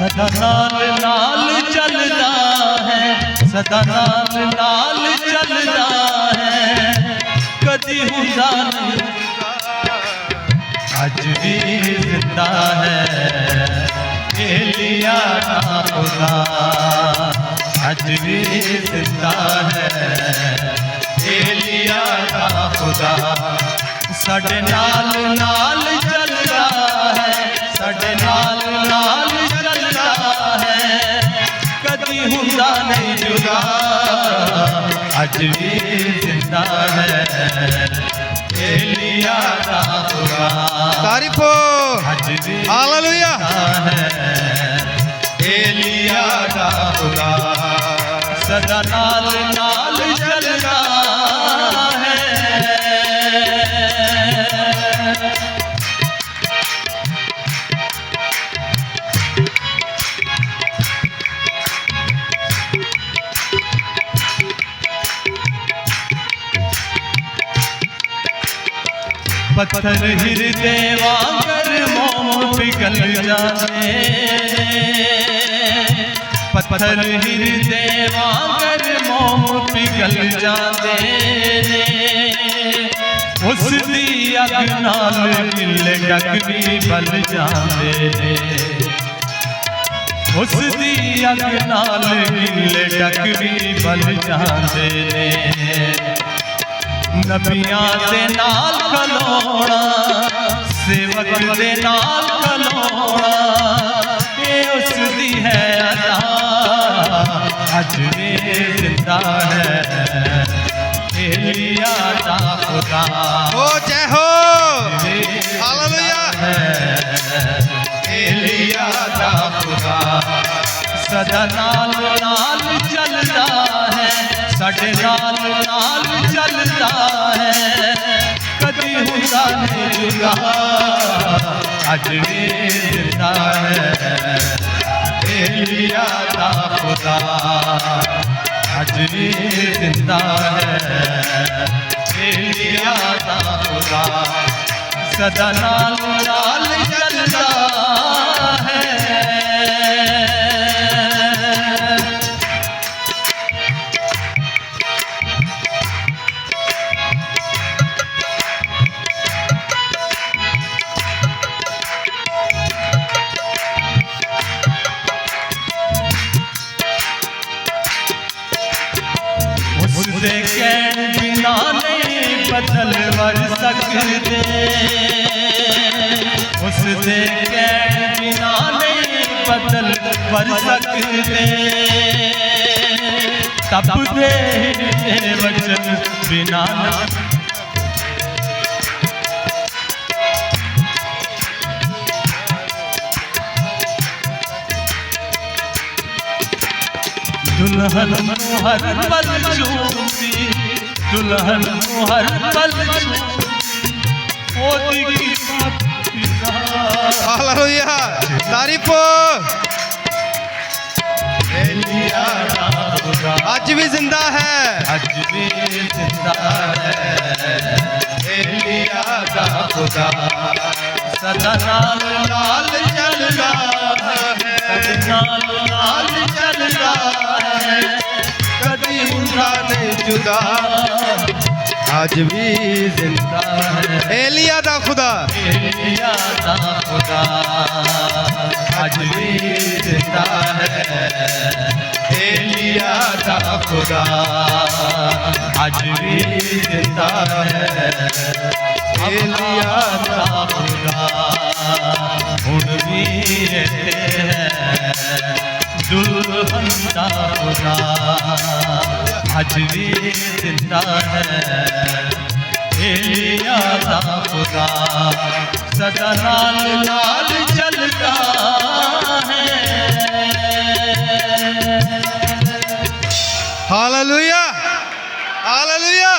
सदा नाल नाल चलदा है, सदा नाल नाल चलदा है, कदी हुंदा नहीं अज भी जिंदा है। एलिया दा खुदा अज भी जिंदा है, एलिया दा खुदा साडे नाल नाल चलदा है, साडे नाल नाल चलदा है, कदी हुंदा नहीं जुदा अज भी जिंदा है। एलिया दा खुदा तारीफो अज भी हालेलुया है। एलिया दा खुदा सदा नाल नाल चलदा है। पत्थर हृदय वांगर मोम पिघल जाते, पत्थर हृदय वांगर मोम पिघल जाते, उस दी अग नाल किले डग भी बल जाते, उस दी अग नाल किले डग भी बल जाते ने। नबियां दे नाल खलोना, सेवक दे नाल खलोना, ये उस दी है अदा अज भी जिंदा है। एलिया दा खुदा ओ जय हो हालेलुया है। एलिया दा खुदा सदा नाल नाल चलदा है, साडे नाल नाल चलदा है, कदी हुंदा नहीं जुदा अज भी जिंदा है। एलिया दा खुदा अज भी जिंदा है। एलिया दा खुदा सदा नाल नाल चलदा है। उसदे कहण बिना नहीं बदल वर सकदे, उसदे कहण बिना नहीं बदल वर सकदे, तपदे हिरदे वचन बिना दुल्हन हर पल चूमती, दुल्हन हर पल हालेलुया तारीफो एलिया दा खुदा आज भी जिंदा है, अज भी जिंदा है। एलिया दा खुदा सदा नाल नाल चलदा है, सदा नाल नाल चलदा है, कदी हुंदा नहीं जुदा आज भी जिंदा है। एलिया दा खुदा एलिया दा खुदा अज भी जिंदा है। एलिया दा खुदा अज भी जिंदा है। एलिया दा खुदा हुण भी इत्थे है। दुल्हन दा खुदा अज भी जिंदा है। एलिया दा खुदा सदा नाल नाल चलदा है। Hallelujah hallelujah.